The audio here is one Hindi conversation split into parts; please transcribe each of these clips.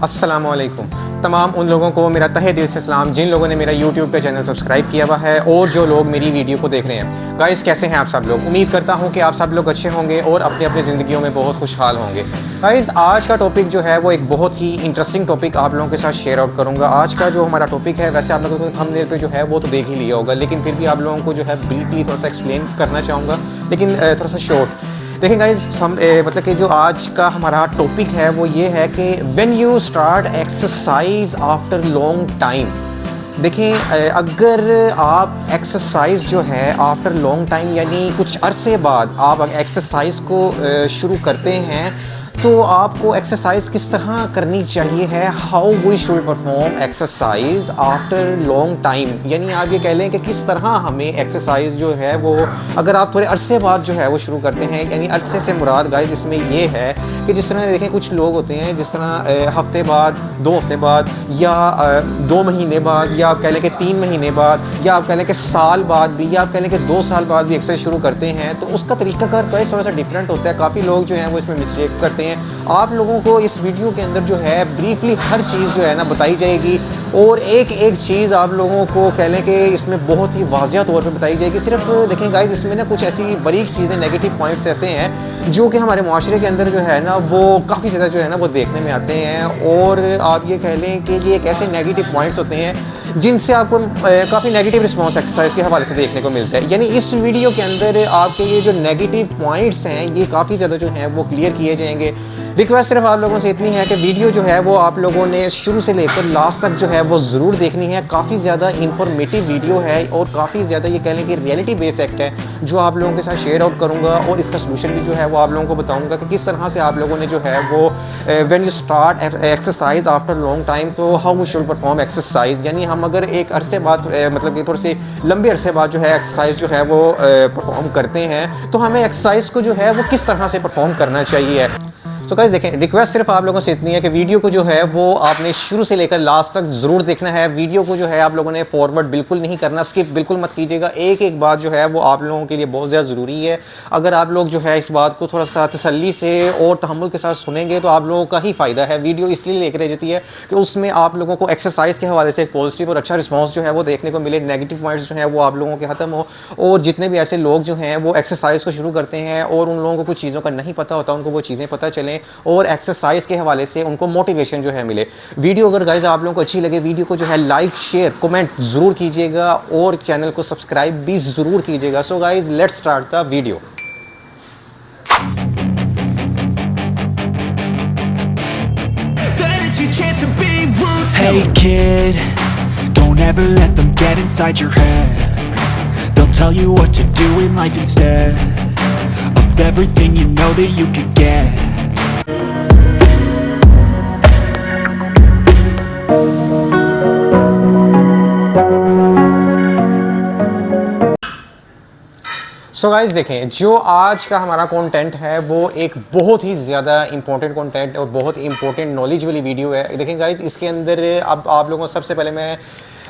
अस्सलामुअलैकुम। तमाम उन लोगों को मेरा तहे दिल से सलाम जिन लोगों ने मेरा यूट्यूब पे चैनल सब्सक्राइब किया हुआ है और जो लोग मेरी वीडियो को देख रहे हैं। गाइस, कैसे हैं आप सब लोग? उम्मीद करता हूं कि आप सब लोग अच्छे होंगे और अपनी अपनी ज़िंदगियों में बहुत खुशहाल होंगे। गाइस, आज का टॉपिक जो है वो एक बहुत ही इंटरेस्टिंग टॉपिक आप लोगों के साथ शेयर आउट करूँगा। आज का जो हमारा टॉपिक है, वैसे आप लोगों को थंबनेल पे जो है वो तो देख ही लिया होगा, लेकिन फिर भी आप लोगों को जो है ब्रीफली थोड़ा सा एक्सप्लेन करना चाहूँगा, लेकिन थोड़ा सा शॉर्ट। देखिए गाइस, हम मतलब कि जो आज का हमारा टॉपिक है वो ये है कि when you start exercise after long time. देखें, अगर आप एक्सरसाइज जो है आफ्टर लॉन्ग टाइम यानी कुछ अरसे बाद आप एक्सरसाइज को शुरू करते हैं, तो आपको एक्सरसाइज किस तरह करनी चाहिए है, how we should perform exercise after long time. यानी आप ये कह लें कि किस तरह हमें एक्सरसाइज जो है वो, अगर आप थोड़े अरसे बाद जो है वो शुरू करते हैं, यानी अरसे से मुराद गाइस इसमें ये है कि जिस तरह देखें कुछ लोग होते हैं जिस तरह हफ्ते बाद, 2 हफ्ते बाद, या 2 महीने बाद, या आप कह लें कि 3 महीने बाद, या आप कह लें कि साल बाद भी, या आप कह लें कि 2 साल बाद भी एक्सरसाइज शुरू करते हैं, तो उसका तरीकाकार गाइस थोड़ा सा डिफरेंट होता है। काफ़ी लोग जो हैं वो इसमें मिस्टेक करते हैं। आप लोगों को इस वीडियो के अंदर जो है ब्रीफली हर चीज़ जो है ना बताई जाएगी, और एक एक चीज़ आप लोगों को कह लें कि इसमें बहुत ही वाज़िया तौर पे बताई जाएगी। सिर्फ देखें गाइस, इसमें ना कुछ ऐसी बारीक चीज़ें, नेगेटिव पॉइंट्स ऐसे हैं जो कि हमारे माशरे के अंदर जो है ना वो काफ़ी ज़्यादा जो है ना वो देखने में आते हैं, और आप ये कह लें कि ये एक ऐसे नेगेटिव पॉइंट्स होते हैं जिनसे आपको काफ़ी नेगेटिव रिस्पॉन्स एक्सरसाइज के हवाले से देखने को मिलता है। यानी इस वीडियो के अंदर आपके ये जो नेगेटिव पॉइंट्स हैं ये काफ़ी ज़्यादा जो हैं वो क्लियर किए जाएंगे। रिक्वेस्ट सिर्फ आप लोगों से इतनी है कि वीडियो जो है वो आप लोगों ने शुरू से लेकर लास्ट तक जो है वो ज़रूर देखनी है। काफ़ी ज़्यादा इंफॉर्मेटिव वीडियो है और काफ़ी ज़्यादा ये कह लें कि रियलिटी बेस्ड एक्ट है जो आप लोगों के साथ शेयर आउट करूँगा, और इसका सोल्यूशन भी जो है वो आप लोगों को बताऊँगा कि किस तरह से आप लोगों ने जो है वो when you start exercise after long time, तो how we should perform exercise. यानी हम अगर एक अरसे बाद मतलब कि थोड़े से लंबे अरसे बाद जो है एक्सरसाइज जो है वो परफॉर्म करते हैं, तो हमें एक्सरसाइज को जो है वो किस तरह से परफॉर्म करना चाहिए। तो गाइस देखें, रिक्वेस्ट सिर्फ आप लोगों से इतनी है कि वीडियो को जो है वो आपने शुरू से लेकर लास्ट तक ज़रूर देखना है। वीडियो को जो है आप लोगों ने फॉरवर्ड बिल्कुल नहीं करना, स्किप बिल्कुल मत कीजिएगा। एक एक बात जो है वो आप लोगों के लिए बहुत ज़्यादा ज़रूरी है। अगर आप लोग जो है इस बात को थोड़ा सा तसल्ली से और तहम्मुल के साथ सुनेंगे तो आप लोगों का ही फ़ायदा है। वीडियो इसलिए लेकर रह जाती है कि उसमें आप लोगों को एक्सरसाइज के हवाले से एक पॉजिटिव और अच्छा रिस्पॉन्स जो है वो देखने को मिले, नेगेटिव पॉइंट्स जो है वो आप लोगों के ख़त्म हो, और जितने भी ऐसे लोग जो हैं वो एक्सरसाइज को शुरू करते हैं और उन लोगों को कुछ चीज़ों का नहीं पता होता, उनको वो चीज़ें पता चलें और एक्सरसाइज के हवाले से उनको मोटिवेशन जो है मिले। वीडियो अगर गाइस आप लोगों को अच्छी लगे, वीडियो को जो है लाइक, शेयर, कमेंट ज़रूर कीजिएगा और चैनल को सब्सक्राइब भी ज़रूर कीजिएगा। So guys, let's start the video. Hey kid, don't ever let them get inside your head. They'll tell you what to do in life instead of everything you know that you could get. So guys देखें, जो आज का हमारा कंटेंट है वो एक बहुत ही ज़्यादा इंपॉर्टेंट कंटेंट और बहुत इंपॉर्टेंट नॉलेज वाली वीडियो है। देखें गाइस, इसके अंदर अब आप लोगों को सबसे पहले मैं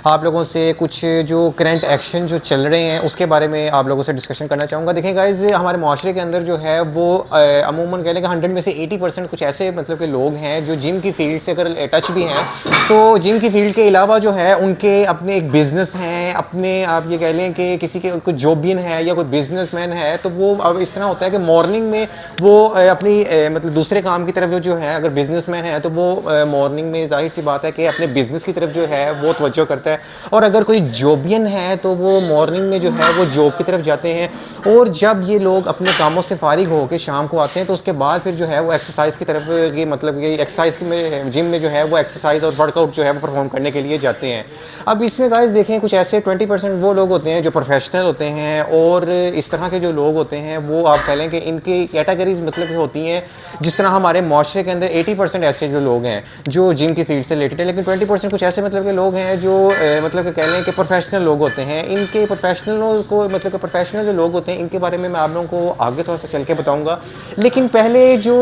आप लोगों से कुछ जो करंट एक्शन जो चल रहे हैं उसके बारे में आप लोगों से डिस्कशन करना चाहूँगा। देखें गाइस, हमारे माशरे के अंदर जो है वो अमूमन कह लें कि 100 में से 80% कुछ ऐसे मतलब के लोग हैं जो जिम की फील्ड से अगर टच भी हैं, तो जिम की फील्ड के अलावा जो है उनके अपने एक बिज़नेस हैं, अपने आप ये कह लें कि किसी के कोई जॉबियन है या कोई बिजनेसमैन है, तो वो अब इस तरह होता है कि मॉर्निंग में वो अपनी मतलब दूसरे काम की तरफ जो है, अगर बिजनेसमैन है तो वो मॉर्निंग में जाहिर सी बात है कि अपने बिज़नेस की तरफ जो है वो तवज्जो करता है, और अगर कोई जॉबियन है तो वो मॉर्निंग में जो है वो जॉब की तरफ जाते हैं। और जब ये लोग अपने कामों से फारिग होकर शाम को आते हैं तो उसके बाद फिर जो है वो एक्सरसाइज की तरफ की मतलब कि एक्सरसाइज में जिम में जो है वो एक्सरसाइज और वर्कआउट जो है वो परफॉर्म करने के लिए जाते हैं। अब इसमें गाइस देखें, कुछ ऐसे 20% वो लोग होते हैं जो प्रोफेशनल होते हैं, और इस तरह के जो लोग होते हैं वो आप कह लें कि इनकी कैटेगरीज मतलब होती हैं। जिस तरह हमारे माशरे के अंदर 80% ऐसे जो लोग हैं जो जिम की फील्ड से रिलेटेड है, लेकिन 20% कुछ ऐसे मतलब के लोग हैं जो मतलब कि कह लें कि प्रोफेशनल लोग होते हैं। इनके प्रोफेशनलों को मतलब कि प्रोफेशनल जो लोग होते हैं इनके बारे में मैं आप लोगों को आगे थोड़ा सा चल के बताऊंगा, लेकिन पहले जो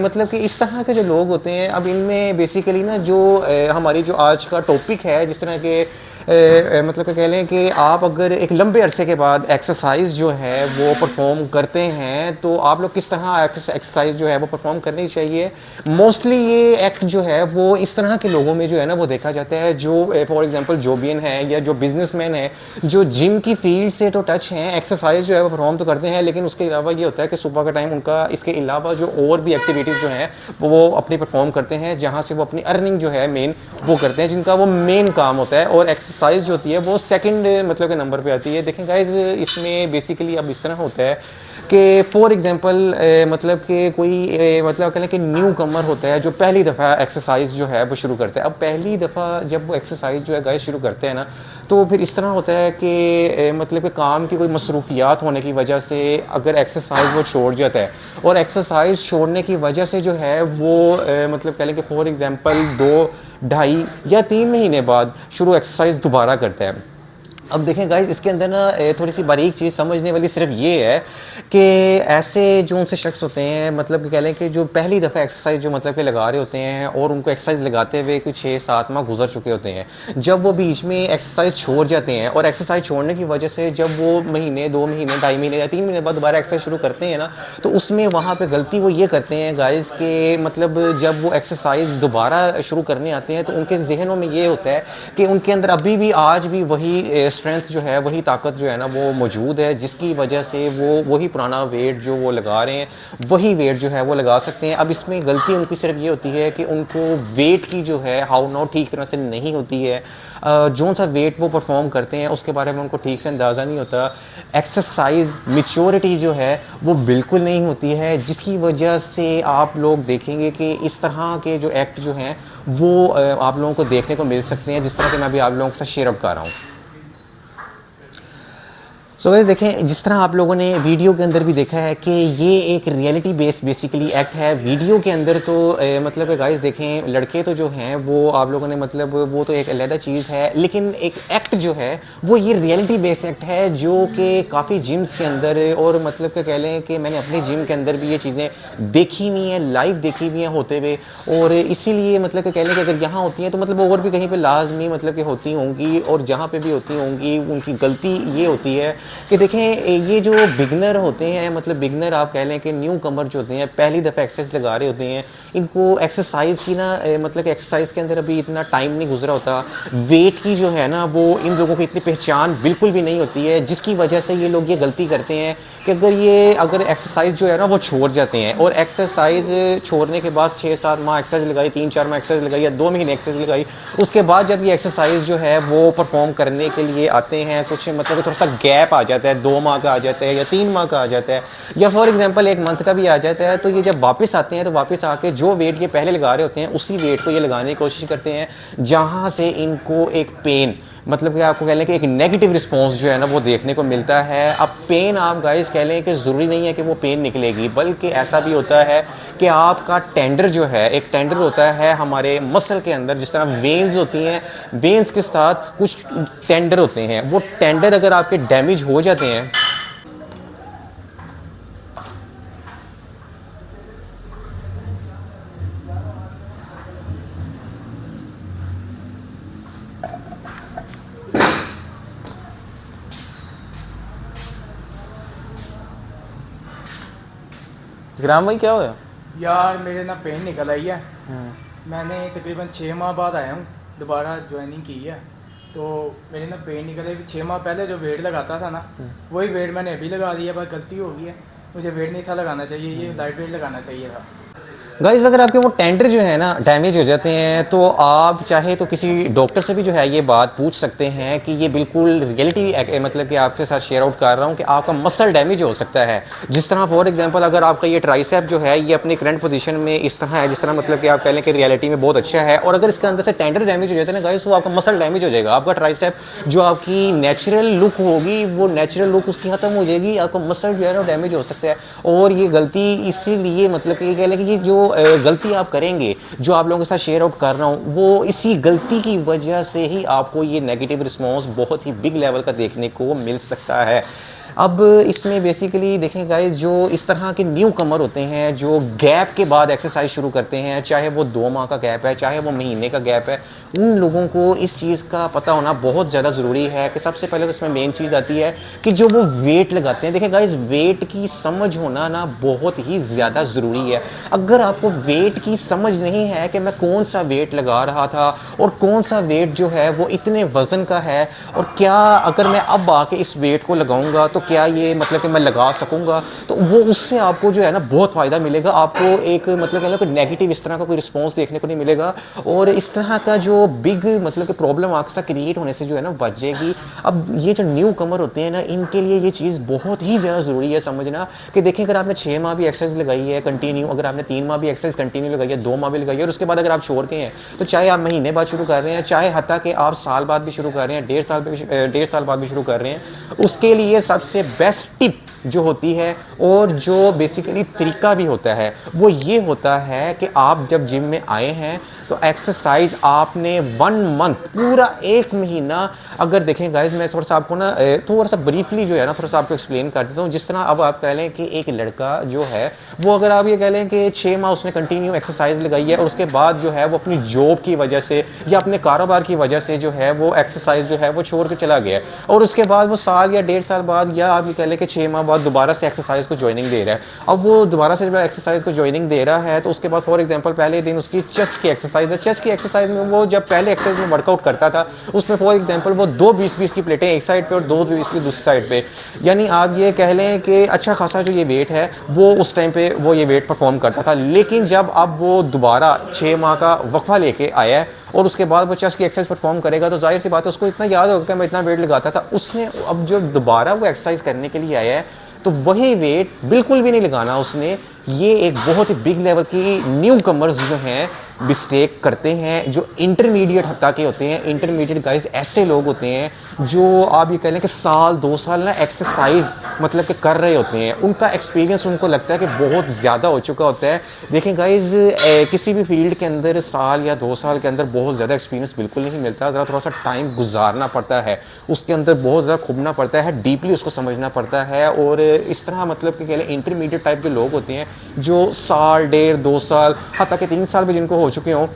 मतलब कि इस तरह के जो लोग होते हैं, अब इनमें बेसिकली ना जो हमारी जो आज का टॉपिक है, जिस तरह के मतलब कि कह लें कि आप अगर एक लंबे अरसे के बाद एक्सरसाइज जो है वो परफॉर्म करते हैं तो आप लोग किस तरह एक्सरसाइज जो है वो परफॉर्म करनी चाहिए। मोस्टली ये एक्ट जो है वो इस तरह के लोगों में जो है ना वो देखा जाता है, जो फॉर एग्जांपल जोबियन है या जो बिजनेसमैन है, जो जिम की फील्ड से तो टच हैं, एक्सरसाइज जो है वो परफॉर्म तो करते हैं, लेकिन उसके अलावा ये होता है कि सुबह का टाइम उनका इसके अलावा जो और भी एक्टिविटीज़ जो हैं वो अपनी परफॉर्म करते हैं, जहाँ से वो अपनी अर्निंग जो है मेन वो करते हैं, जिनका वो मेन काम होता है। और एक्सरसाइज जो होती है वो सेकंड मतलब के नंबर पे आती है। देखें गाइज, इसमें बेसिकली अब इस तरह होता है कि फॉर एग्जांपल मतलब कि कोई मतलब कह लें कि न्यू कमर होता है जो पहली दफ़ा एक्सरसाइज जो है वो शुरू करता है। अब पहली दफ़ा जब वो एक्सरसाइज जो है गाइस शुरू करते हैं ना, तो फिर इस तरह होता है कि मतलब कि काम की कोई मसरूफियात होने की वजह से अगर एक्सरसाइज वो छोड़ जाता है, और एक्सरसाइज छोड़ने की वजह से जो है वो मतलब कह लें कि फॉर एग्जांपल 2, 2.5 या 3 महीने बाद शुरू एक्सरसाइज दोबारा करता है। अब देखें गाइस, इसके अंदर ना थोड़ी सी बारीक चीज़ समझने वाली सिर्फ ये है कि ऐसे जो उनसे शख्स होते हैं, मतलब कि कह लें कि जो पहली दफ़ा एक्सरसाइज जो मतलब कि लगा रहे होते हैं और उनको एक्सरसाइज लगाते हुए कुछ 6-7 माह गुजर चुके होते हैं, जब वो बीच में एक्सरसाइज छोड़ जाते हैं और एक्सरसाइज छोड़ने की वजह से जब वो महीने 2 महीने 2.5 महीने या 3 महीने बाद दोबारा एक्सरसाइज शुरू करते हैं ना, तो उसमें वहाँ पर गलती वो ये करते हैं गाइस कि मतलब जब वो एक्सरसाइज दोबारा शुरू करने आते हैं तो उनके जहनों में ये होता है कि उनके अंदर अभी भी आज भी वही स्ट्रेंथ जो है, वही ताकत जो है ना वो मौजूद है, जिसकी वजह से वो वही पुराना वेट जो वो लगा रहे हैं वही वेट जो है वो लगा सकते हैं। अब इसमें गलती उनकी सिर्फ ये होती है कि उनको वेट की जो है हाउ नाउ ठीक तरह से नहीं होती है। जो सा वेट वो परफॉर्म करते हैं उसके बारे में उनको ठीक से अंदाज़ा नहीं होता। एक्सरसाइज मैच्योरिटी जो है वो बिल्कुल नहीं होती है, जिसकी वजह से आप लोग देखेंगे कि इस तरह के जो एक्ट जो हैं वो आप लोगों को देखने को मिल सकते हैं, जिस तरह के मैं अभी आप लोगों के साथ शेयर अप कर रहा हूँ। सो गाइस देखें, जिस तरह आप लोगों ने वीडियो के अंदर भी देखा है कि ये एक रियलिटी बेस्ड बेसिकली एक्ट है। वीडियो के अंदर तो मतलब गाइस देखें, लड़के तो जो हैं वो आप लोगों ने मतलब वो तो एक अलग चीज़ है, लेकिन एक एक्ट जो है वो ये रियलिटी बेस्ड एक्ट है जो कि काफ़ी जिम्स के अंदर और मतलब कि कह लें कि मैंने अपनी जिम के अंदर भी ये चीज़ें देखी हुई हैं, लाइव देखी हुई हैं होते हुए। और इसीलिए मतलब कि कह लें कि अगर यहाँ होती हैं तो मतलब और भी कहीं पर लाजमी मतलब कि होती होंगी, और जहाँ पर भी होती होंगी उनकी गलती ये होती है कि देखें ये जो बिगनर होते हैं, मतलब बिगनर आप कह लें कि न्यू कमर जो होते हैं, पहली दफ़ा एक्सरसाइज लगा रहे होते हैं, इनको एक्सरसाइज की ना मतलब कि एक्सरसाइज के अंदर अभी इतना टाइम नहीं गुजरा होता, वेट की जो है ना वो इन लोगों की इतनी पहचान बिल्कुल भी नहीं होती है, जिसकी वजह से ये लोग ये गलती करते हैं कि अगर एक्सरसाइज जो है ना वो छोड़ जाते हैं, और एक्सरसाइज छोड़ने के बाद 6-7 माह एक्सरसाइज लगाई, 3-4 माह एक्सरसाइज लगाई या 2 महीने एक्सरसाइज लगाई, उसके बाद जब ये एक्सरसाइज जो है वो परफॉर्म करने के लिए आते हैं, कुछ मतलब थोड़ा सा गैप आ जाता है, 2 माह का आ जाता है या 3 माह का आ जाता है या फॉर एग्जांपल 1 मंथ का भी आ जाता है, तो ये जब वापस आते हैं तो वापस आके जो वेट ये पहले लगा रहे होते हैं उसी वेट को ये लगाने की कोशिश करते हैं, जहाँ से इनको एक पेन मतलब कि आपको कह लें कि एक नेगेटिव रिस्पॉन्स जो है ना वो देखने को मिलता है। अब पेन आप गाइस कह लें कि ज़रूरी नहीं है कि वो पेन निकलेगी, बल्कि ऐसा भी होता है कि आपका टेंडर जो है, एक टेंडर होता है हमारे मसल के अंदर, जिस तरह वेन्स होती हैं, वेन्स के साथ कुछ टेंडर होते हैं, वो टेंडर अगर आपके डैमेज हो जाते हैं ग्राम भाई क्या हुआ? यार मेरे ना पेन निकल आई है। मैंने तकरीबन 6 माह बाद आया हूँ, दोबारा ज्वाइनिंग की है, तो मेरे ना पेन निकल आई। 6 माह पहले जो वेट लगाता था ना वही वेट मैंने अभी लगा दिया, बस गलती हो गई है, मुझे वेट नहीं था लगाना चाहिए, ये लाइट वेट लगाना चाहिए था। गाइस अगर आपके वो टेंडर जो है ना डैमेज हो जाते हैं तो आप चाहे तो किसी डॉक्टर से भी जो है ये बात पूछ सकते हैं कि ये बिल्कुल रियलिटी मतलब कि आपके साथ शेयर आउट कर रहा हूँ कि आपका मसल डैमेज हो सकता है। जिस तरह फॉर एग्जांपल अगर आपका ये ट्राइसेप जो है ये अपने करंट पोजीशन में इस तरह है, जिस तरह मतलब कि आप कह लें कि रियलिटी में बहुत अच्छा है, और अगर इसके अंदर से टेंडर डैमेज हो जाता है ना गाइस तो आपका मसल डैमेज हो जाएगा, आपका ट्राइसेप जो आपकी नेचुरल लुक होगी वो नेचुरल लुक उसकी ख़त्म हो जाएगी, आपका मसल जो है ना डैमेज हो सकता है। और ये गलती इसीलिए मतलब कि कह लें कि ये जो गलती आप करेंगे जो आप लोगों के साथ शेयर आउट कर रहा हूँ वो इसी गलती की वजह से ही आपको ये नेगेटिव रिस्पॉन्स बहुत ही बिग लेवल का देखने को मिल सकता है। अब इसमें बेसिकली देखें गाइस, जो इस तरह के न्यू कमर होते हैं जो गैप के बाद एक्सरसाइज शुरू करते हैं, चाहे वो 2 माह का गैप है, चाहे वो महीने का गैप है, उन लोगों को इस चीज़ का पता होना बहुत ज़्यादा ज़रूरी है कि सबसे पहले तो इसमें मेन चीज़ आती है कि जो वो वेट लगाते हैं। देखिए गाइस, वेट की समझ होना ना बहुत ही ज़्यादा ज़रूरी है। अगर आपको वेट की समझ नहीं है कि मैं कौन सा वेट लगा रहा था और कौन सा वेट जो है वो इतने वज़न का है, और क्या अगर मैं अब आके इस वेट को लगाऊंगा तो क्या ये मतलब कि मैं लगा सकूंगा, तो वो उससे आपको जो है ना बहुत फ़ायदा मिलेगा। आपको एक मतलब कह लो कि नेगेटिव इस तरह का कोई रिस्पॉन्स देखने को नहीं मिलेगा, और इस तरह का जो बिग मतलब कि प्रॉब्लम आपके साथ क्रिएट होने से जो है ना बच जाएगी। अब ये जो न्यू कमर होते हैं ना, इनके लिए ये चीज़ बहुत ही ज़्यादा ज़रूरी है समझना कि देखें, अगर आपने 6 माह भी एक्सरसाइज लगाई है कंटिन्यू, अगर आपने 3 माह भी एक्सरसाइज कंटिन्यू लगाई है, 2 माह भी लगाई है, और उसके बाद अगर आप छोड़ के हैं, तो चाहे आप महीने बाद शुरू कर रहे हैं, चाहे हत्ता कि आप साल बाद भी शुरू कर रहे हैं, 1.5 साल बाद भी शुरू कर रहे हैं, उसके लिए सबसे बेस्ट टिप जो होती है और जो बेसिकली तरीका भी होता है वो ये होता है कि आप जब जिम में आए हैं तो एक्सरसाइज आपने 1 मंथ, पूरा 1 महीना, अगर देखें गाइज, मैं थोड़ा सा आपको ना थोड़ा सा ब्रीफली जो है ना थोड़ा सा आपको एक्सप्लेन कर देता हूँ। जिस तरह अब आप कह लें कि एक लड़का जो है वो, अगर आप ये कह लें कि 6 माह उसने कंटिन्यू एक्सरसाइज लगाई है, और उसके बाद जो है वो अपनी जॉब की वजह से या अपने कारोबार की वजह से जो है वो एक्सरसाइज जो है वो छोड़ के चला गया, और उसके बाद वो साल या 1.5 साल बाद, या आप ये कह लें कि 6 माह बाद दोबारा से एक्सरसाइज को ज्वाइनिंग दे रहा है। अब वो दोबारा से जब एक्सरसाइज को ज्वाइनिंग दे रहा है तो उसके बाद फॉर एग्जाम्पल पहले दिन उसकी चेस्ट की एक्सरसाइज है। चेस्ट की एक्सरसाइज में वो जब पहले एक्सरसाइज में वर्कआउट करता था उसमें फॉर एग्जांपल वो 2 20-20 की प्लेटें एक साइड पे और 2 20 की दूसरी साइड पे, यानी आप ये कह लें कि अच्छा खासा जो ये वेट है वो उस टाइम पे वो ये वेट परफॉर्म करता था। लेकिन जब अब वो दोबारा 6 माह का वक्फा लेके आया है और उसके बाद वो चेस्ट की एक्सरसाइज परफॉर्म करेगा, तो जाहिर सी बात है उसको इतना याद होगा कि मैं इतना वेट लगाता था। उसने अब जो दोबारा वो एक्सरसाइज करने के लिए आया है तो वही वेट बिल्कुल भी नहीं लगाना उसने। ये एक बहुत ही बिग लेवल की न्यू कमर्स जो हैं मिस्टेक करते हैं, जो इंटरमीडिएट हत्ता के होते हैं। इंटरमीडिएट गाइस ऐसे लोग होते हैं जो आप ये कह लें कि साल 2 साल ना एक्सरसाइज मतलब कि कर रहे होते हैं, उनका एक्सपीरियंस उनको लगता है कि बहुत ज़्यादा हो चुका होता है। देखें गाइस, किसी भी फील्ड के अंदर साल या 2 साल के अंदर बहुत ज़्यादा एक्सपीरियंस बिल्कुल नहीं मिलता। ज़रा थोड़ा सा टाइम गुजारना पड़ता है, उसके अंदर बहुत ज़्यादा खुबना पड़ता है, डीपली उसको समझना पड़ता है। और इस तरह मतलब कि कह लें इंटरमीडिएट टाइप जो लोग होते हैं जो साल 1.5-2 साल हत्ता कि 3 साल भी जिनको हो चुके हों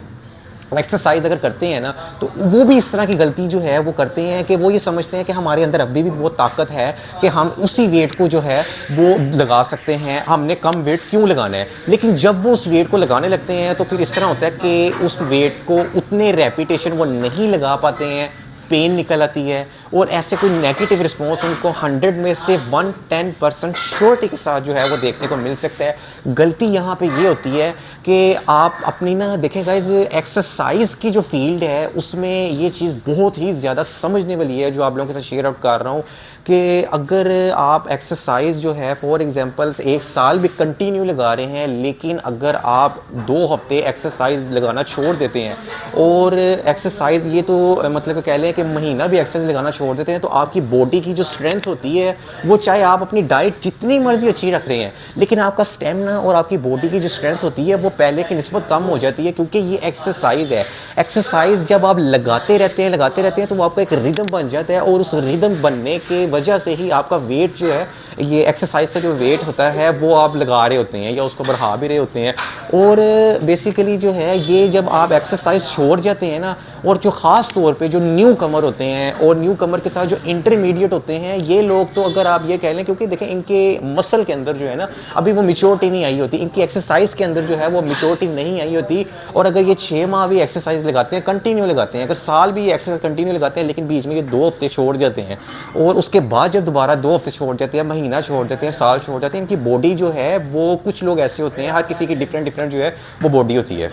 एक्सरसाइज अगर करते हैं ना, तो वो भी इस तरह की गलती जो है वो करते हैं कि वो ये समझते हैं कि हमारे अंदर अभी भी बहुत ताकत है कि हम उसी वेट को जो है वो लगा सकते हैं, हमने कम वेट क्यों लगाना है। लेकिन जब वो उस वेट को लगाने लगते हैं तो फिर इस तरह होता है कि उस वेट को उतने रेपिटेशन वो नहीं लगा पाते हैं, पेन निकल आती है, और ऐसे कोई नेगेटिव रिस्पॉन्स उनको 100 में से 110% श्योरिटी के साथ जो है वो देखने को मिल सकता है। गलती यहाँ पे ये होती है कि आप अपनी ना देखें गाइस, एक्सरसाइज की जो फील्ड है उसमें ये चीज़ बहुत ही ज़्यादा समझने वाली है जो आप लोगों के साथ शेयर आउट कर रहा हूँ कि अगर आप एक्सरसाइज जो है फॉर एग्जांपल 1 साल भी कंटिन्यू लगा रहे हैं, लेकिन अगर आप 2 हफ्ते एक्सरसाइज लगाना छोड़ देते हैं, और एक्सरसाइज ये तो मतलब कह लें कि महीना भी एक्सरसाइज लगाना छोड़ देते हैं, तो आपकी बॉडी की जो स्ट्रेंथ होती है वो, चाहे आप अपनी डाइट जितनी मर्जी अच्छी रख रहे हैं, लेकिन आपका स्टेमिना और आपकी बॉडी की जो स्ट्रेंथ होती है वो पहले की निस्बत कम हो जाती है, क्योंकि ये एक्सरसाइज है। एक्सरसाइज जब आप लगाते रहते हैं तो वो आपका एक रिदम बन जाता है, और उस रिदम बनने के वजह से ही आपका वेट जो है, ये एक्सरसाइज का जो वेट होता है वो आप लगा रहे होते हैं या उसको बढ़ा भी रहे होते हैं। और बेसिकली जो है ये जब आप एक्सरसाइज छोड़ जाते हैं ना, और जो ख़ास तौर पे जो न्यू कमर होते हैं और न्यू कमर के साथ जो इंटरमीडिएट होते हैं, ये लोग तो अगर आप ये कह लें, क्योंकि देखें इनके मसल के अंदर जो है ना अभी वो मैच्योरिटी नहीं आई होती, इनकी एक्सरसाइज के अंदर जो है वो मैच्योरिटी नहीं आई होती। और अगर ये 6 माह भी एक्सरसाइज लगाते हैं, कंटिन्यू लगाते हैं, अगर साल भी एक्सरसाइज कंटिन्यू लगाते हैं, लेकिन बीच में ये 2 हफ्ते छोड़ जाते हैं, और उसके बाद जब दोबारा 2 हफ्ते छोड़ जाते हैं, महीना छोड़ देते हैं, साल छोड़ जाते हैं, इनकी बॉडी जो है वो, कुछ लोग ऐसे होते हैं, हर किसी की डिफरेंट जो है वो बॉडी होती है।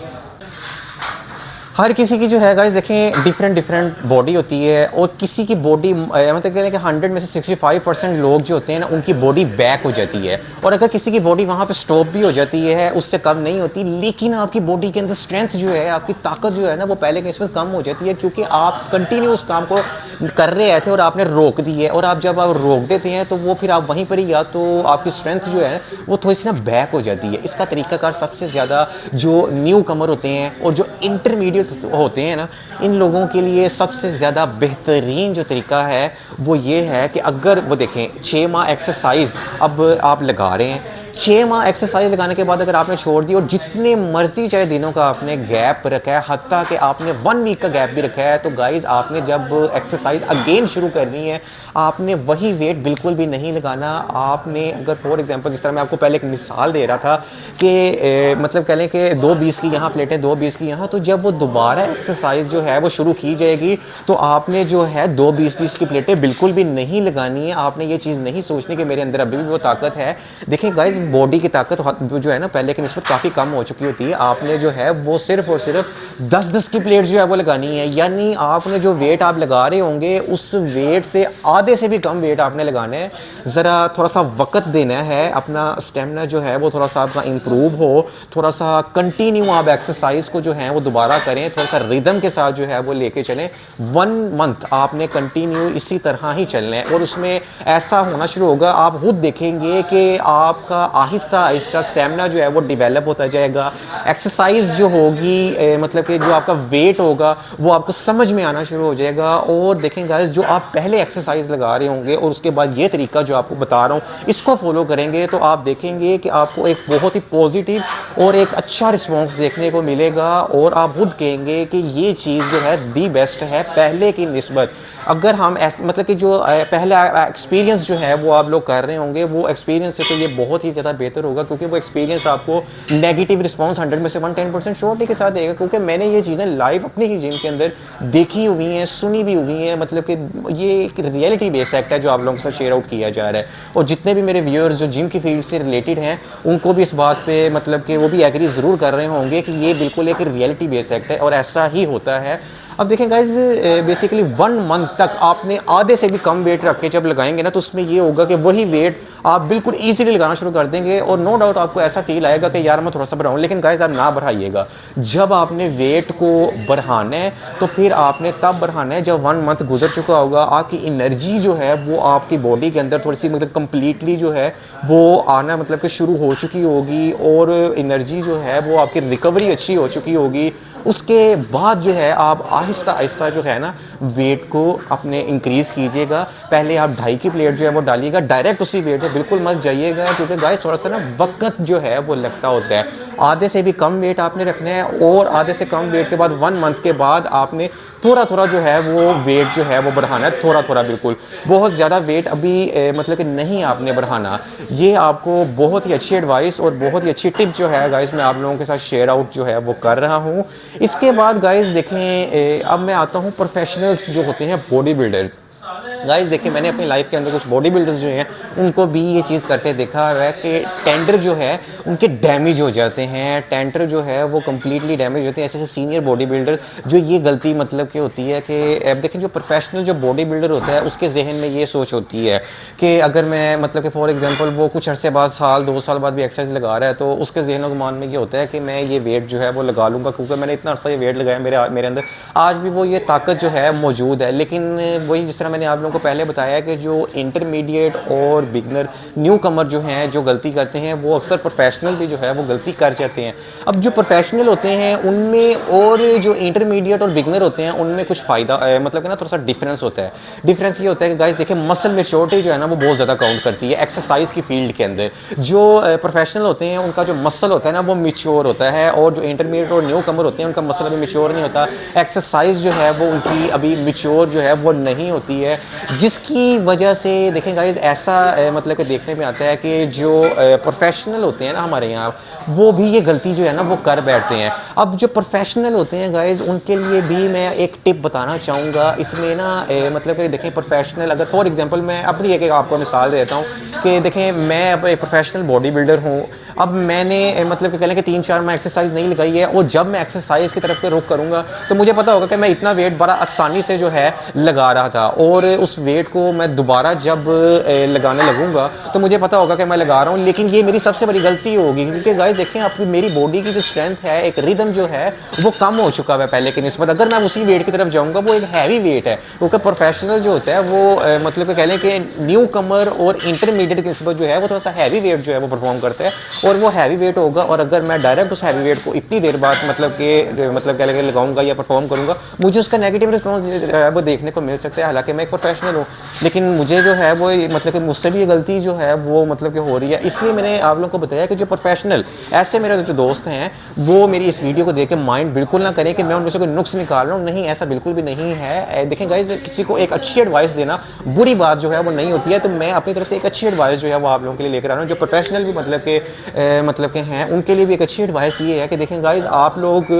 हर किसी की जो है गाइस देखें डिफरेंट बॉडी होती है, और किसी की बॉडी मतलब कह रहे हैं कि 100 में से 65% लोग जो होते हैं ना उनकी बॉडी बैक हो जाती है, और अगर किसी की बॉडी वहाँ पे स्टॉप भी हो जाती है, उससे कम नहीं होती, लेकिन आपकी बॉडी के अंदर स्ट्रेंथ जो है, आपकी ताकत जो है ना वो पहले के इसमें कम हो जाती है, क्योंकि आप कंटिन्यू उस काम को कर रहे थे और आपने रोक दी है, और आप जब आप रोक देते हैं तो वो फिर आप वहीं पर ही, या तो आपकी स्ट्रेंथ जो है वो थोड़ी सी ना बैक हो जाती है। इसका तरीकाकार सबसे ज़्यादा जो न्यू कमर होते हैं और जो इंटरमीडिएट होते हैं ना, इन लोगों के लिए सबसे ज़्यादा बेहतरीन जो तरीका है वो ये है कि अगर वो देखें 6 माह एक्सरसाइज अब आप लगा रहे हैं, 6 माह एक्सरसाइज लगाने के बाद अगर आपने छोड़ दी और जितने मर्जी चाहे दिनों का आपने गैप रखा है, हत्ता कि आपने 1 वीक का गैप भी रखा है, तो गाइज आपने जब एक्सरसाइज अगेन शुरू करनी है आपने वही वेट बिल्कुल भी नहीं लगाना। आपने अगर फॉर एग्जांपल जिस तरह मैं आपको पहले एक मिसाल दे रहा था कि मतलब कह लें कि 220 की यहाँ प्लेटें 220 की यहाँ, तो जब वो दोबारा एक्सरसाइज जो है वो शुरू की जाएगी तो आपने जो है 220 की प्लेटें बिल्कुल भी नहीं लगानी है। आपने ये चीज़ नहीं सोचनी कि मेरे अंदर अभी भी वो ताकत है। देखिए गाइज बॉडी की ताकत जो है ना पहले की निस्बत काफ़ी कम हो चुकी होती है। आपने जो है वो सिर्फ और सिर्फ 10-10 की प्लेट जो है वो लगानी है, यानी आपने जो वेट आप लगा रहे होंगे उस वेट से आधे से भी कम वेट आपने लगाना है। ज़रा थोड़ा सा वक्त देना है, अपना स्टेमिना जो है वो थोड़ा सा आपका इंप्रूव हो, थोड़ा सा कंटिन्यू आप एक्सरसाइज को जो है वो दोबारा करें, थोड़ा सा रिदम के साथ जो है वो लेके चलें। 1 मंथ आपने कंटिन्यू इसी तरह ही चलना है और उसमें ऐसा होना शुरू होगा, आप खुद देखेंगे कि आपका आहिस्ता आहिस्ता स्टेमिना जो है वो डिवेलप होता जाएगा। एक्सरसाइज जो होगी मतलब कि जो आपका वेट होगा वो आपको समझ में आना शुरू हो जाएगा। और देखें गाइस जो आप पहले एक्सरसाइज लगा रहे होंगे और उसके बाद ये तरीका जो आपको बता रहा हूँ इसको फॉलो करेंगे तो आप देखेंगे कि आपको एक बहुत ही पॉजिटिव और एक अच्छा रिस्पॉन्स देखने को मिलेगा और आप खुद कहेंगे कि ये चीज़ जो है दी बेस्ट है पहले की निस्बत। अगर हम ऐसे मतलब कि जो पहला एक्सपीरियंस जो है वो आप लोग कर रहे होंगे वो एक्सपीरियंस से तो ये बहुत ही ज़्यादा बेहतर होगा, क्योंकि वो एक्सपीरियंस आपको नेगेटिव रिस्पांस 100 में से 110% श्योरिटी के साथ देगा, क्योंकि मैंने ये चीज़ें लाइव अपने ही जिम के अंदर देखी हुई हैं, सुनी भी हुई हैं। मतलब कि ये एक रियलिटी बेस्ड फैक्ट है जो आप लोगों के साथ शेयर आउट किया जा रहा है। और जितने भी मेरे व्यूअर्स जो जिम की फील्ड से रिलेटेड हैं उनको भी इस बात पर मतलब कि वो भी एग्री ज़रूर कर रहे होंगे कि ये बिल्कुल एक रियलिटी बेस्ड फैक्ट है और ऐसा ही होता है। अब देखें गाइज बेसिकली 1 मंथ तक आपने आधे से भी कम वेट रख के जब लगाएंगे ना तो उसमें ये होगा कि वही वेट आप बिल्कुल इजीली लगाना शुरू कर देंगे और नो डाउट आपको ऐसा फील आएगा कि यार मैं थोड़ा सा बढ़ाऊं। लेकिन गाइज आप ना बढ़ाइएगा, जब आपने वेट को बढ़ाना है तो फिर आपने तब बढ़ाना है जब 1 मंथ गुजर चुका होगा, आपकी एनर्जी जो है वो आपकी बॉडी के अंदर थोड़ी सी मतलब कंप्लीटली जो है वो आना मतलब कि शुरू हो चुकी होगी और एनर्जी जो है वो आपकी रिकवरी अच्छी हो चुकी होगी। उसके बाद जो है आप आहिस्ता आहिस्ता जो है ना वेट को अपने इंक्रीज़ कीजिएगा। पहले आप 2.5 की प्लेट जो है वो डालिएगा, डायरेक्ट उसी वेट पे बिल्कुल मत जाइएगा, क्योंकि गाइस थोड़ा सा ना वक्त जो है वो लगता होता है। आधे से भी कम वेट आपने रखना है और आधे से कम वेट के बाद 1 मंथ के बाद आपने थोड़ा थोड़ा जो है वो वेट जो है वो बढ़ाना है, थोड़ा थोड़ा, बिल्कुल बहुत ज़्यादा वेट अभी मतलब कि नहीं आपने बढ़ाना। ये आपको बहुत ही अच्छी एडवाइस और बहुत ही अच्छी टिप जो है गाइस मैं आप लोगों के साथ शेयर आउट जो है वो कर रहा हूँ। इसके बाद गाइस देखें अब मैं आता हूँ प्रोफेशनल्स जो होते हैं बॉडी बिल्डर। गाइस देखिए मैंने अपनी लाइफ के अंदर कुछ बॉडी बिल्डर्स जो हैं उनको भी ये चीज़ करते देखा हुआ है कि टेंडर जो है उनके डैमेज हो जाते हैं, टेंडर जो है वो कम्प्लीटली डैमेज होते हैं। ऐसे सीनियर बॉडी बिल्डर जो ये गलती मतलब कि होती है कि अब देखें जो प्रोफेशनल जो बॉडी बिल्डर होता है उसके जहन में ये सोच होती है कि अगर मैं मतलब कि फॉर एग्जांपल वो कुछ अरसे बाद साल 2 साल बाद भी एक्सरसाइज लगा रहा है तो उसके जहन गुमान में ये होता है कि मैं ये वेट जो है वो लगा लूँगा, क्योंकि मैंने इतना अर्सा ये वेट लगाया, मेरे अंदर आज भी वो ये ताकत जो है मौजूद है। लेकिन वही जिस तरह मैंने आप लोगों को पहले बताया कि जो इंटरमीडिएट और बिगनर न्यू कमर जो हैं जो गलती करते हैं वो अक्सर प्रोफेशनल भी जो है वो गलती कर जाते हैं। अब जो प्रोफेशनल होते हैं उनमें और जो इंटरमीडिएट और बिगनर होते हैं उनमें कुछ फ़ायदा मतलब कि ना थोड़ा सा डिफरेंस होता है। डिफरेंस ये होता है कि गाइस देखिए मसल मैच्योरिटी जो है ना वो बहुत ज़्यादा काउंट करती है एक्सरसाइज की फील्ड के अंदर। जो प्रोफेशनल होते हैं उनका जो मसल होता है ना वो मैच्योर होता है और जो इंटरमीडिएट और न्यू कमर होते हैं उनका मसल अभी मैच्योर नहीं होता, एक्सरसाइज जो है वो उनकी अभी मैच्योर जो है वो नहीं होती है, जिसकी वजह से देखें गाइस ऐसा मतलब कि देखने में आता है कि जो प्रोफेशनल होते हैं ना हमारे यहाँ वो भी ये गलती जो है ना वो कर बैठते हैं। अब जो प्रोफेशनल होते हैं गाइस उनके लिए भी मैं एक टिप बताना चाहूँगा इसमें ना मतलब कि देखें प्रोफेशनल अगर फॉर एग्जांपल मैं अपनी एक आपको मिसाल देता हूँ कि देखें मैं अब एक प्रोफेशनल बॉडी बिल्डर हूँ अब मैंने मतलब कि कह लें कि 3-4 माह एक्सरसाइज नहीं लगाई है, और जब मैं एक्सरसाइज की तरफ पे रुख करूँगा तो मुझे पता होगा कि मैं इतना वेट बड़ा आसानी से जो है लगा रहा था, और उस वेट को मैं दोबारा जब लगाने लगूंगा तो मुझे पता होगा कि मैं लगा रहा हूँ। लेकिन ये मेरी सबसे बड़ी गलती होगी, क्योंकि गाइस देखें, आपकी मेरी बॉडी की जो स्ट्रेंथ है, एक रिदम जो है वो कम हो चुका है पहले की निस्बत। अगर मैं उसी वेट की तरफ जाऊँगा, वो एक हैवी वेट है, क्योंकि प्रोफेशनल जो होता है वो मतलब कि कह लें कि न्यू कमर और इंटरमीडिएट की निस्बत जो है वो थोड़ा सा हैवी वेट जो है वो परफॉर्म करता है, और वो हैवी वेट होगा। और अगर मैं डायरेक्ट उस हैवी वेट को इतनी देर बाद मतलब कह लें लगाऊंगा या परफॉर्म करूंगा, मुझे उसका नेगेटिव रिस्पॉन्स वो देखने को मिल सकता है। हालांकि मैं एक प्रोफेशनल हूँ, लेकिन मुझे जो है वो मतलब कि मुझसे भी ये गलती जो है वो मतलब कि हो रही है। इसलिए मैंने आप लोगों को बताया कि जो प्रोफेशनल ऐसे मेरे जो दोस्त हैं वो मेरी इस वीडियो को देख के माइंड बिल्कुल ना करें कि मैं उनमें से कोई नुक्स निकाल रहा हूँ। नहीं, ऐसा बिल्कुल भी नहीं है। देखें गाइस, किसी को एक अच्छी एडवाइस देना बुरी बात जो है वो नहीं होती है, तो मैं अपनी तरफ से एक अच्छी एडवाइस जो है वो आप लोगों के लिए लेकर आ रहा हूँ। जो प्रोफेशनल भी मतलब के हैं, उनके लिए भी एक अच्छी एडवाइस ये है कि देखें गाइस, आप लोग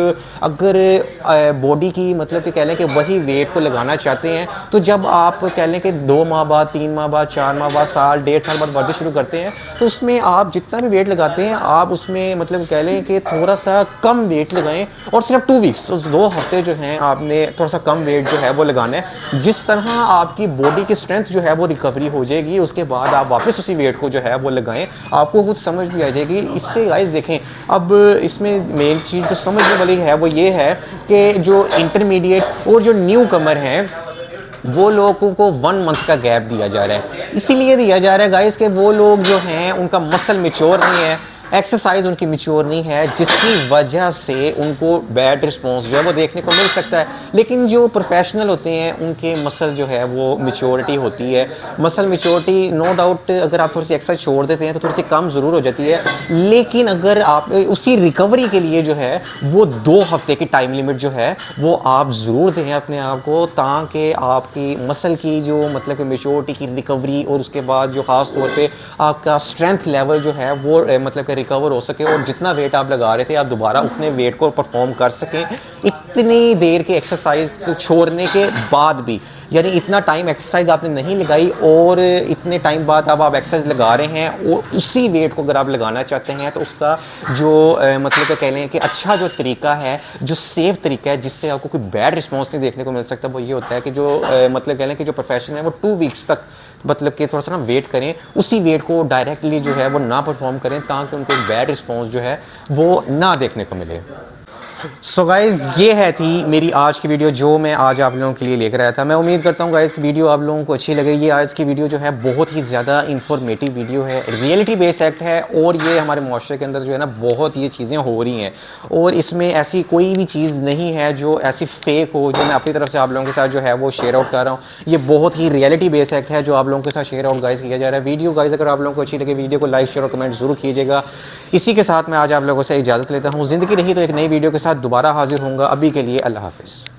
अगर बॉडी की मतलब कि कह लें कि वही वेट को लगाना चाहते हैं, तो जब आप कह लें कि 2 माह बाद, 3 माह बाद, 4 माह बाद, साल, 1.5 साल बाद वर्जिश शुरू करते हैं, तो उसमें आप जितना भी वेट लगाते हैं, आप उसमें मतलब कह लें कि थोड़ा सा कम वेट लगाएं, और सिर्फ 2 वीक्स, तो 2 हफ्ते जो हैं आपने थोड़ा सा कम वेट जो है वो लगाना है। जिस तरह आपकी बॉडी की स्ट्रेंथ जो है वो रिकवरी हो जाएगी, उसके बाद आप वापस उसी वेट को जो है वो लगाएं, आपको खुद समझ भी आ जाएगी। इससे गाइस देखें, अब इसमें मेन चीज़ जो समझने वाली है वो ये है कि जो इंटरमीडिएट और जो न्यू कमर हैं, वो लोगों को 1 मंथ का गैप दिया जा रहा है। इसीलिए दिया जा रहा है गाइस कि वो लोग जो हैं उनका मसल मैच्योर नहीं है, एक्सरसाइज उनकी मैच्योर नहीं है, जिसकी वजह से उनको बैड रिस्पॉन्स जो है वो देखने को मिल सकता है। लेकिन जो प्रोफेशनल होते हैं उनके मसल जो है वो मैच्योरिटी होती है। मसल मैच्योरिटी नो डाउट, अगर आप थोड़ी सी एक्सरसाइज छोड़ देते हैं तो थोड़ी सी कम ज़रूर हो जाती है, लेकिन अगर आप उसी रिकवरी के लिए जो है वो 2 हफ्ते की टाइम लिमिट जो है वो आप ज़रूर दें अपने आप को, ताकि आपकी मसल की जो मतलब कि मैच्योरिटी की रिकवरी, और उसके बाद जो ख़ास तौर पे आपका स्ट्रेंथ लेवल जो है वो मतलब कि रिकवर हो सके, और जितना वेट आप लगा रहे थे आप दोबारा उतने वेट को परफॉर्म कर सकें इतनी देर के एक्सरसाइज को छोड़ने के बाद भी। यानी इतना टाइम एक्सरसाइज आपने नहीं लगाई और इतने टाइम बाद अब आप एक्सरसाइज लगा रहे हैं, और उसी वेट को अगर आप लगाना चाहते हैं तो उसका जो मतलब कह लें कि अच्छा जो तरीका है, जो सेफ तरीका है, जिससे आपको कोई बैड रिस्पॉन्स नहीं देखने को मिल सकता, वो ये होता है कि जो मतलब कह लें कि जो प्रोफेशन है वो 2 वीक्स तक मतलब कि थोड़ा सा ना वेट करें, उसी वेट को डायरेक्टली जो है वो ना परफॉर्म करें, ताकि उनको एक बैड रिस्पॉन्स जो है वो ना देखने को मिले। सो गाइज़, ये थी मेरी आज की वीडियो जो मैं आज आप लोगों के लिए लेकर आया था। मैं उम्मीद करता हूँ गाइज़ की वीडियो आप लोगों को अच्छी लगेगी। आज की वीडियो जो है बहुत ही ज़्यादा इंफॉर्मेटिव वीडियो है, रियलिटी बेस्ड एक्ट है, और ये हमारे माशरे के अंदर जो है ना बहुत ये चीज़ें हो रही हैं, और इसमें ऐसी कोई भी चीज़ नहीं है जो ऐसी फेक हो, जो मैं अपनी तरफ से आप लोगों के साथ जो है वो शेयर आउट कर रहा हूँ। ये बहुत ही रियलिटी बेस्ड एक्ट है जो आप लोगों के साथ शेयर आउट गाइज़ किया जा रहा है। वीडियो गाइज़ अगर आप लोगों को अच्छी लगे, वीडियो को लाइक, शेयर और कमेंट जरूर कीजिएगा। इसी के साथ मैं आज आप लोगों से इजाज़त लेता हूँ। ज़िंदगी रही तो एक नई वीडियो के साथ दोबारा हाजिर होऊंगा। अभी के लिए अल्लाह हाफ़िज़।